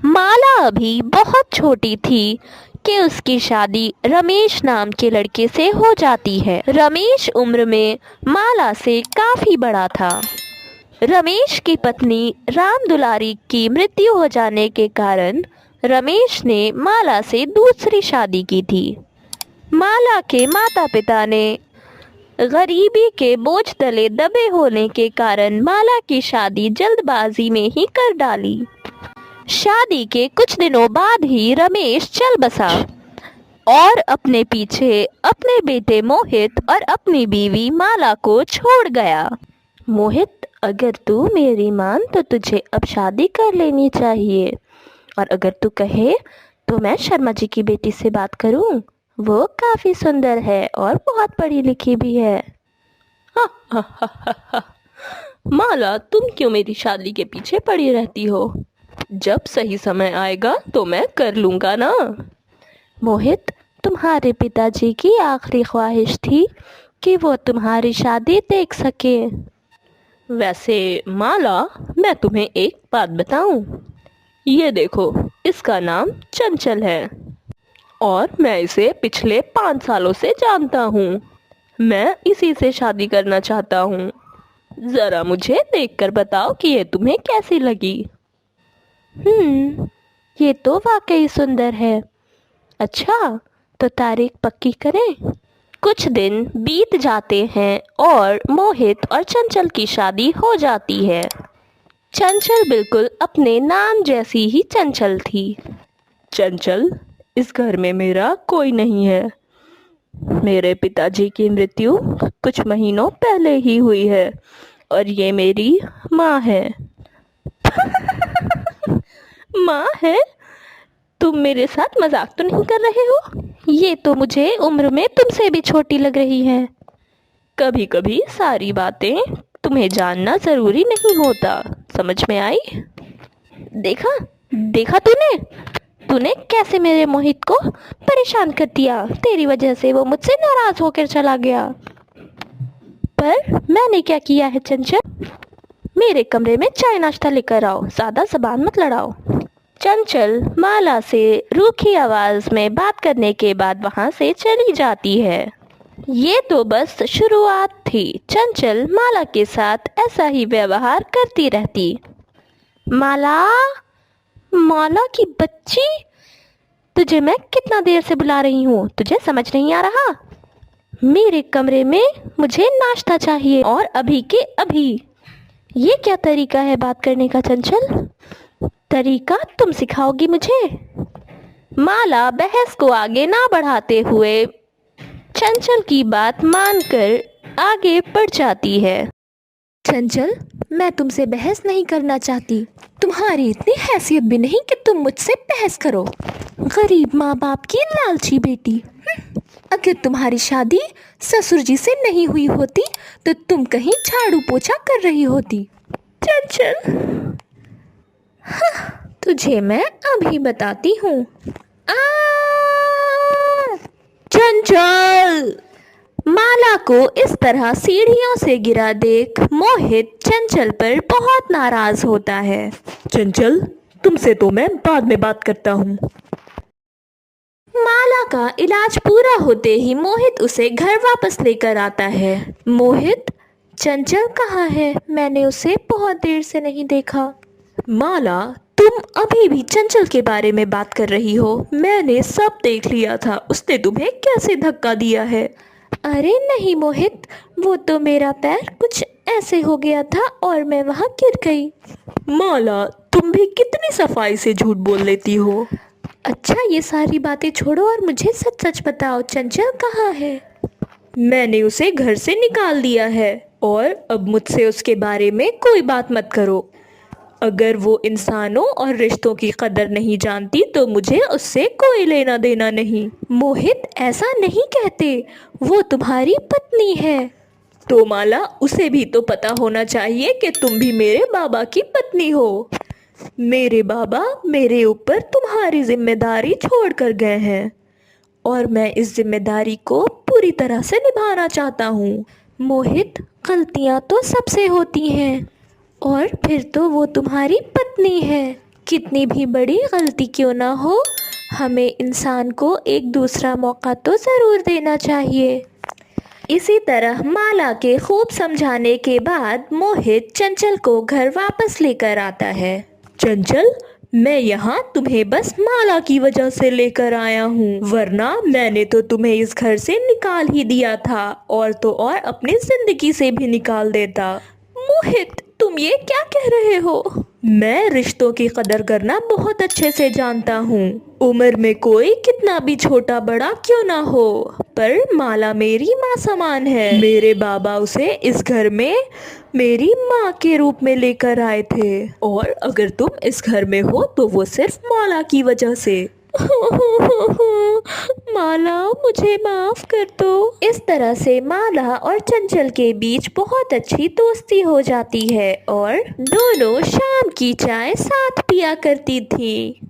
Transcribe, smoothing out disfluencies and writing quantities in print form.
माला अभी बहुत छोटी थी कि उसकी शादी रमेश नाम के लड़के से हो जाती है। रमेश उम्र में माला से काफ़ी बड़ा था। रमेश की पत्नी राम दुलारी की मृत्यु हो जाने के कारण रमेश ने माला से दूसरी शादी की थी। माला के माता पिता ने गरीबी के बोझ तले दबे होने के कारण माला की शादी जल्दबाजी में ही कर डाली। शादी के कुछ दिनों बाद ही रमेश चल बसा और अपने पीछे अपने बेटे मोहित और अपनी बीवी माला को छोड़ गया। मोहित, अगर तू मेरी मान तो तुझे अब शादी कर लेनी चाहिए, और अगर तू कहे तो मैं शर्मा जी की बेटी से बात करूं। वो काफ़ी सुंदर है और बहुत पढ़ी लिखी भी है। हा हा हा हा हा। माला, तुम क्यों मेरी शादी के पीछे पड़ी रहती हो? जब सही समय आएगा तो मैं कर लूँगा ना। मोहित, तुम्हारे पिताजी की आखिरी ख्वाहिश थी कि वो तुम्हारी शादी देख सके। वैसे माला, मैं तुम्हें एक बात बताऊं। ये देखो, इसका नाम चंचल है और मैं इसे पिछले 5 सालों से जानता हूँ। मैं इसी से शादी करना चाहता हूँ। ज़रा मुझे देखकर बताओ कि ये तुम्हें कैसी लगी। ये तो वाकई सुंदर है। अच्छा, तो तारीख पक्की करें। कुछ दिन बीत जाते हैं और मोहित और चंचल की शादी हो जाती है। चंचल बिल्कुल अपने नाम जैसी ही चंचल थी। चंचल, इस घर में मेरा कोई नहीं है। मेरे पिताजी की मृत्यु कुछ महीनों पहले ही हुई है और ये मेरी माँ है। माँ है? तुम मेरे साथ मजाक तो नहीं कर रहे हो? ये तो मुझे उम्र में तुमसे भी छोटी लग रही है। कभी कभी सारी बातें तुम्हें जानना ज़रूरी नहीं होता। समझ में आई? देखा देखा तूने कैसे मेरे मोहित को परेशान कर दिया। तेरी वजह से वो मुझसे नाराज होकर चला गया। पर मैंने क्या किया है चंचल? मेरे कमरे में चाय नाश्ता लेकर आओ, ज़्यादा ज़बान मत लड़ाओ। चंचल माला से रूखी आवाज़ में बात करने के बाद वहाँ से चली जाती है। ये तो बस शुरुआत थी। चंचल माला के साथ ऐसा ही व्यवहार करती रहती। माला, माला की बच्ची, तुझे मैं कितना देर से बुला रही हूँ, तुझे समझ नहीं आ रहा? मेरे कमरे में मुझे नाश्ता चाहिए और अभी के अभी। ये क्या तरीका है बात करने का चंचल? तरीका तुम सिखाओगी मुझे? माला बहस को आगे ना बढ़ाते हुए चंचल की बात मानकर आगे बढ़ जाती है। चंचल, मैं तुमसे बहस नहीं करना चाहती। तुम्हारी इतनी हैसियत भी नहीं कि तुम मुझसे बहस करो। गरीब माँ बाप की लालची बेटी। अगर तुम्हारी शादी ससुर जी से नहीं हुई होती तो तुम कहीं झाड़ू पोछा कर रही होती। चंचल, तुझे मैं अभी बताती हूँ। चंचल! माला को इस तरह सीढ़ियों से गिरा देख मोहित चंचल पर बहुत नाराज होता है। चंचल, तुमसे तो मैं बाद में बात करता हूँ। माला का इलाज पूरा होते ही मोहित उसे घर वापस लेकर आता है। मोहित, चंचल कहाँ है? मैंने उसे बहुत देर से नहीं देखा। माला, तुम अभी भी चंचल के बारे में बात कर रही हो। मैंने सब देख लिया था। उसने तुम्हें कैसे धक्का दिया है? अरे नहीं मोहित, वो तो मेरा पैर कुछ ऐसे हो गया था और मैं वहाँ गिर गई। माला, तुम भी कितनी सफाई से झूठ बोल लेती हो। अच्छा, ये सारी बातें छोड़ो और मुझे सच सच बताओ, चंचल कहाँ है? मैंने उसे घर से निकाल दिया है और अब मुझसे उसके बारे में कोई बात मत करो। अगर वो इंसानों और रिश्तों की कदर नहीं जानती तो मुझे उससे कोई लेना देना नहीं। मोहित, ऐसा नहीं कहते, वो तुम्हारी पत्नी है। तो माला, उसे भी तो पता होना चाहिए कि तुम भी मेरे बाबा की पत्नी हो। मेरे बाबा मेरे ऊपर तुम्हारी जिम्मेदारी छोड़ कर गए हैं और मैं इस जिम्मेदारी को पूरी तरह से निभाना चाहता हूँ। मोहित, गलतियाँ तो सबसे होती हैं और फिर तो वो तुम्हारी पत्नी है। कितनी भी बड़ी गलती क्यों ना हो, हमें इंसान को एक दूसरा मौका तो ज़रूर देना चाहिए। इसी तरह माला के खूब समझाने के बाद मोहित चंचल को घर वापस लेकर आता है। चंचल, मैं यहाँ तुम्हें बस माला की वजह से लेकर आया हूँ, वरना मैंने तो तुम्हें इस घर से निकाल ही दिया था, और तो और अपनी जिंदगी से भी निकाल देता। मोहित, तुम ये क्या कह रहे हो? मैं रिश्तों की कदर करना बहुत अच्छे से जानता हूँ। उम्र में कोई कितना भी छोटा बड़ा क्यों ना हो, पर माला मेरी माँ समान है। मेरे बाबा उसे इस घर में मेरी माँ के रूप में लेकर आए थे, और अगर तुम इस घर में हो तो वो सिर्फ माला की वजह से। माला, मुझे माफ कर दो। इस तरह से माला और चंचल के बीच बहुत अच्छी दोस्ती हो जाती है और दोनों शाम की चाय साथ पिया करती थी।